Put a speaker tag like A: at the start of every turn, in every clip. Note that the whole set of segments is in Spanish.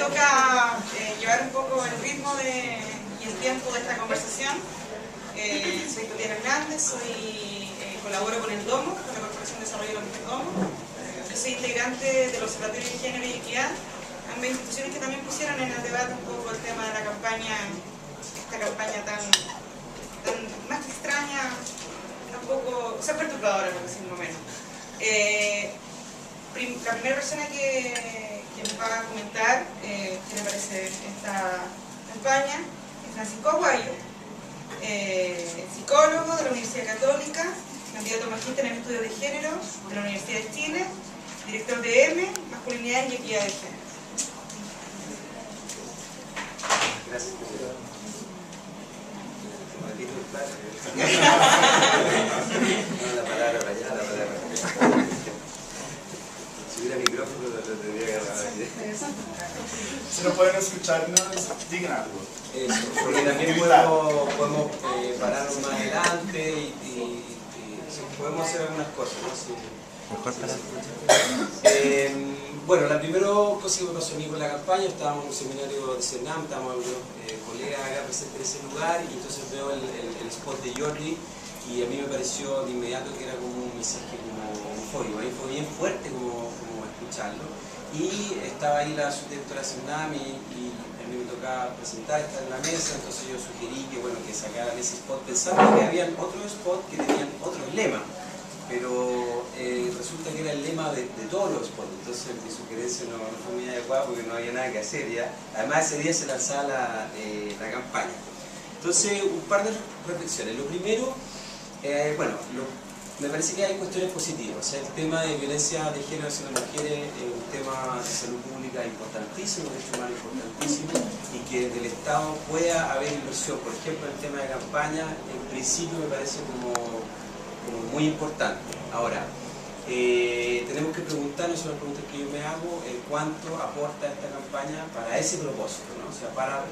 A: toca llevar un poco el ritmo y el tiempo de esta conversación. Soy Tatiana Hernández, colaboro con el DOMO, con la Corporación de Desarrollo de la Mujer DOMO. Yo soy integrante del Observatorio de Género y Equidad, ambas instituciones que también pusieron en el debate un poco el tema de la campaña, esta campaña tan más que extraña, tampoco, o sea, perturbadora, por decirlo menos. La primera persona que nos va a comentar qué le parece esta campaña es Francisco Aguayo, psicólogo de la Universidad Católica, candidato a magíster en estudios de género de la Universidad de Chile, director de M, Masculinidad y Equidad de Género.
B: Gracias. La palabra para allá, la palabra para allá. Si hubiera micrófono, lo tendría que agarrar aquí.
C: Si no pueden escucharnos, digan algo.
B: Eso, porque también podemos pararnos más adelante y podemos hacer algunas cosas, ¿no? Sí. Bueno, la primera cosa que me pasó a mí con la campaña, estábamos en un seminario de CENAM, estábamos algunos colegas acá presentes en ese lugar, y entonces veo el spot de Jordi, y a mí me pareció de inmediato que era como un mensaje como homofóbico. Ahí fue bien fuerte como escucharlo, y estaba ahí la subdirectora de CENAM y a mí me tocaba presentar, estar en la mesa, entonces yo sugerí que, bueno, que sacaran ese spot pensando que habían otros spots que tenían otros lemas, pero resulta que era el lema de todos los spots, entonces mi sugerencia no fue muy adecuada porque no había nada que hacer ya. Además ese día se lanzaba la campaña. Entonces, un par de reflexiones. Lo primero, me parece que hay cuestiones positivas. O sea, el tema de violencia de género hacia las mujeres es un tema de salud pública importantísimo, de hecho humano importantísimo, y que desde el Estado pueda haber inversión. Por ejemplo, el tema de campaña, en principio me parece como muy importante. Ahora, tenemos que preguntarnos, son las preguntas que yo me hago, cuánto aporta esta campaña para ese propósito, ¿no? O sea, para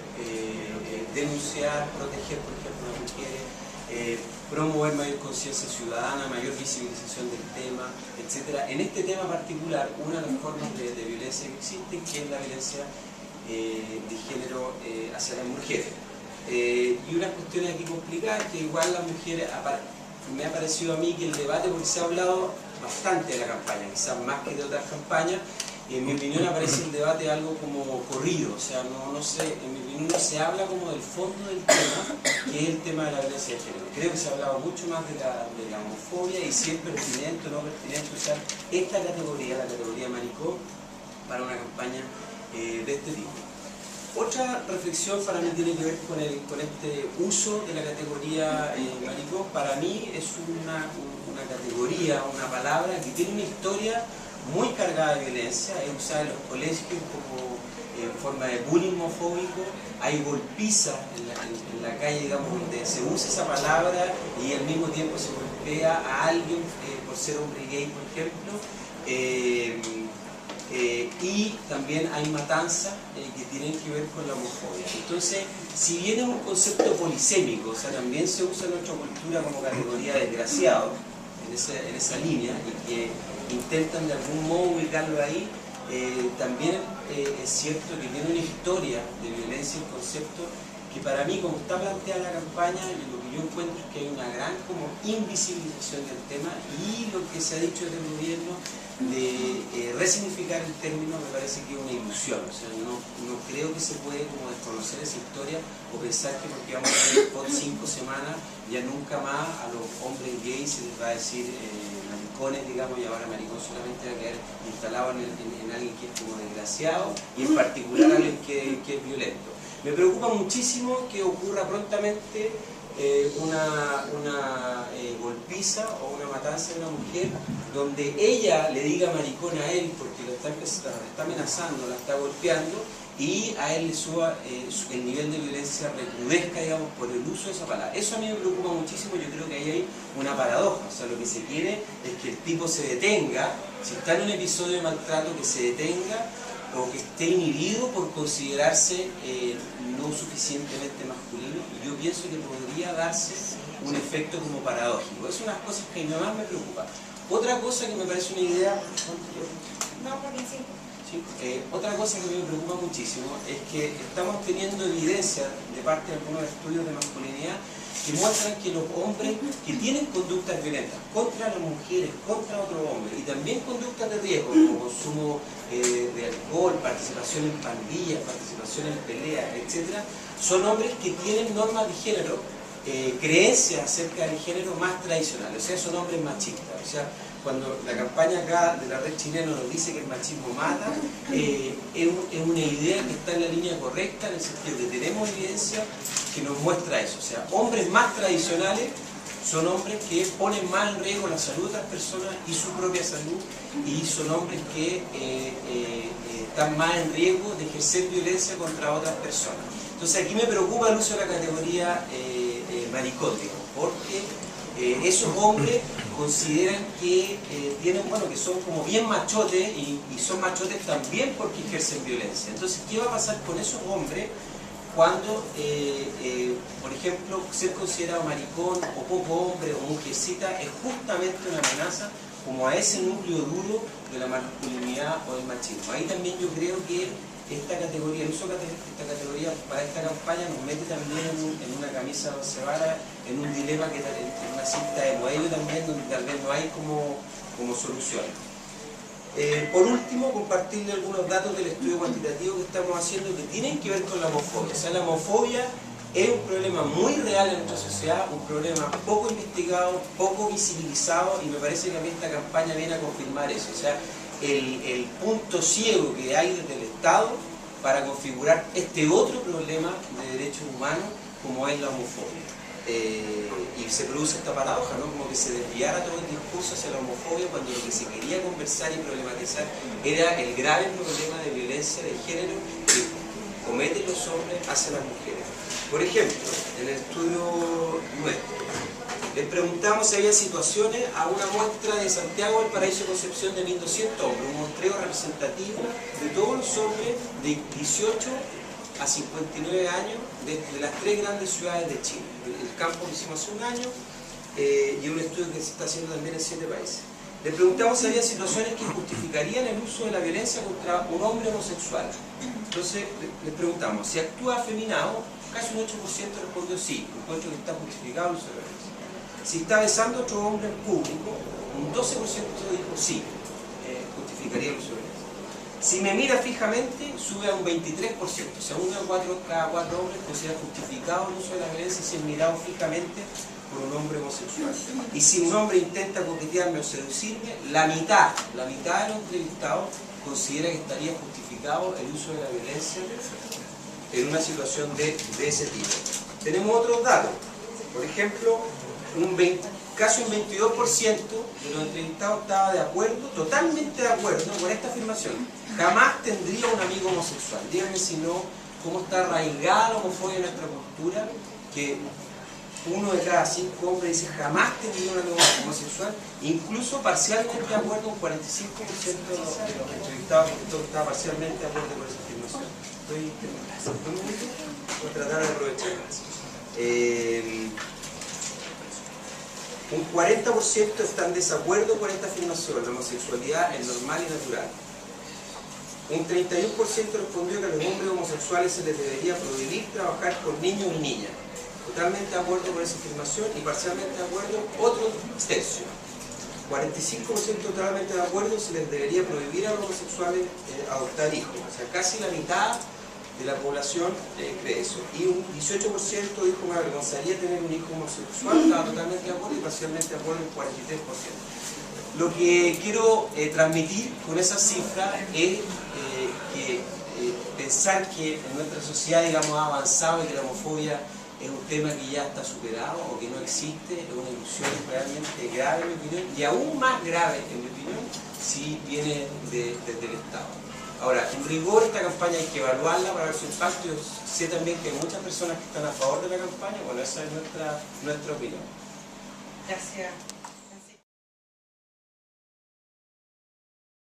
B: denunciar, proteger, por ejemplo, a las mujeres, promover mayor conciencia ciudadana, mayor visibilización del tema, etc. En este tema particular, una de las formas de violencia que existe, que es la violencia de género hacia las mujeres. Y unas cuestiones aquí complicadas, que igual las mujeres, me ha parecido a mí que el debate, porque se ha hablado bastante de la campaña, quizás más que de otras campañas, y en mi opinión aparece el debate algo como corrido, o sea, no sé, en mi opinión no se habla como del fondo del tema, que es el tema de la violencia de género. Creo que se ha hablado mucho más de la homofobia y si es pertinente o no pertinente usar esta categoría, la categoría maricón, para una campaña de este tipo. Otra reflexión para mí tiene que ver con este uso de la categoría maricón. Para mí es una categoría, una palabra que tiene una historia muy cargada de violencia, es usada en los colegios como en forma de bullying homofóbico, hay golpiza en la calle, digamos, donde se usa esa palabra y al mismo tiempo se golpea a alguien por ser hombre gay, por ejemplo. Y también hay matanzas que tienen que ver con la homofobia. Entonces, si bien es un concepto polisémico, o sea, también se usa en nuestra cultura como categoría de desgraciado, en esa línea, y que intentan de algún modo ubicarlo ahí, también es cierto que tiene una historia de violencia, un concepto que para mí, como está planteada la campaña, lo que yo encuentro es que hay una gran como invisibilización del tema, y lo que se ha dicho desde el gobierno de resignificar el término me parece que es una ilusión. O sea, no creo que se puede como desconocer esa historia o pensar que porque vamos a tener por 5 semanas ya nunca más a los hombres gays se les va a decir maricones, digamos, y ahora maricón solamente va a quedar instalado en alguien que es como desgraciado y en particular alguien que es violento. Me preocupa muchísimo que ocurra prontamente una golpiza o una matanza de una mujer donde ella le diga maricón a él porque lo está amenazando, la está golpeando, y a él le suba el nivel de violencia, recrudezca, digamos, por el uso de esa palabra. Eso a mí me preocupa muchísimo. Yo creo que ahí hay una paradoja. O sea, lo que se quiere es que el tipo se detenga, si está en un episodio de maltrato, que se detenga o que esté inhibido por considerarse no suficientemente masculino, y yo pienso que podría darse un efecto como paradójico. Es una de las cosas que más me preocupa. Otra cosa que me parece una idea...
A: No, porque sí.
B: ¿sí? Otra cosa que me preocupa muchísimo es que estamos teniendo evidencia de parte de algunos estudios de masculinidad que muestran que los hombres que tienen conductas violentas contra las mujeres, contra otros hombres, y también conductas de riesgo, como consumo de alcohol, participación en pandillas, participación en peleas, etc., son hombres que tienen normas de género, creencias acerca del género más tradicionales, o sea, son hombres machistas. O sea, cuando la campaña acá de la red chilena nos dice que el machismo mata, es una idea que está en la línea correcta, en el sentido que tenemos evidencia que nos muestra eso. O sea, hombres más tradicionales son hombres que ponen más en riesgo la salud de las personas y su propia salud, y son hombres que están más en riesgo de ejercer violencia contra otras personas. Entonces aquí me preocupa el uso de la categoría maricón, digamos, porque esos hombres consideran que tienen, bueno, que son como bien machotes, y son machotes también porque ejercen violencia. Entonces, ¿qué va a pasar con esos hombres cuando, por ejemplo, ser considerado maricón o poco hombre o mujercita es justamente una amenaza como a ese núcleo duro de la masculinidad o del machismo? Ahí también yo creo que esta categoría, el uso de esta categoría para esta campaña nos mete también en una camisa de once varas, en un dilema, que en una cinta de modelo también, donde tal vez no hay como solución. Por último, compartirle algunos datos del estudio cuantitativo que estamos haciendo que tienen que ver con la homofobia. O sea, la homofobia es un problema muy real en nuestra sociedad, un problema poco investigado, poco visibilizado, y me parece que a mí esta campaña viene a confirmar eso. O sea, el punto ciego que hay desde el Estado para configurar este otro problema de derechos humanos como es la homofobia. Y se produce esta paradoja, ¿no? Como que se desviara todo el discurso hacia la homofobia cuando lo que se quería conversar y problematizar era el grave problema de violencia de género que cometen los hombres hacia las mujeres. Por ejemplo, en el estudio nuestro, les preguntamos si había situaciones a una muestra de Santiago del Paraíso de Concepción de 1200 hombres, un muestreo representativo de todos los hombres de 18 a 59 años de las tres grandes ciudades de Chile. El campo lo hicimos hace un año y un estudio que se está haciendo también en 7 países. Les preguntamos si había situaciones que justificarían el uso de la violencia contra un hombre homosexual. Entonces les preguntamos, si actúa afeminado, casi un 8% respondió sí, encuentro que está justificado el uso de la violencia. Si está besando a otro hombre en público, un 12% dijo sí, justificaría el uso de la violencia. Si me mira fijamente, sube a un 23%, o sea, uno de cada cuatro hombres considera justificado el uso de la violencia si es mirado fijamente por un hombre homosexual. Y si un hombre intenta coquetearme o seducirme, la mitad de los entrevistados considera que estaría justificado el uso de la violencia en una situación de ese tipo. Tenemos otros datos. Por ejemplo, casi un 22% de los entrevistados estaba de acuerdo, totalmente de acuerdo con esta afirmación. Jamás tendría un amigo homosexual. Díganme si no, cómo está arraigada la homofobia en nuestra cultura, que 1 de cada 5 hombres dice jamás tendría un amigo homosexual, incluso parcialmente de acuerdo, un 45% de los entrevistados estaba parcialmente de acuerdo con esa afirmación. Estoy por tratar de aprovechar más. Un 40% están en desacuerdo con esta afirmación. La homosexualidad es normal y natural. Un 31% respondió que a los hombres homosexuales se les debería prohibir trabajar con niños y niñas. Totalmente de acuerdo con esa afirmación, y parcialmente de acuerdo otro tercio. 45% totalmente de acuerdo, se les debería prohibir a los homosexuales adoptar hijos. O sea, casi la mitad de la población cree eso. Y un 18% dijo me avergonzaría tener un hijo homosexual, estaba totalmente de acuerdo, y parcialmente de acuerdo el 43%. Lo que quiero transmitir con esa cifra es que pensar que en nuestra sociedad, digamos, ha avanzado y que la homofobia es un tema que ya está superado o que no existe, es una ilusión realmente grave en mi opinión, y aún más grave en mi opinión si viene desde el Estado. Ahora, en rigor esta campaña hay que evaluarla para ver su impacto. Yo sé también que hay muchas personas que están a favor de la campaña. Bueno, esa es nuestra opinión.
A: Gracias.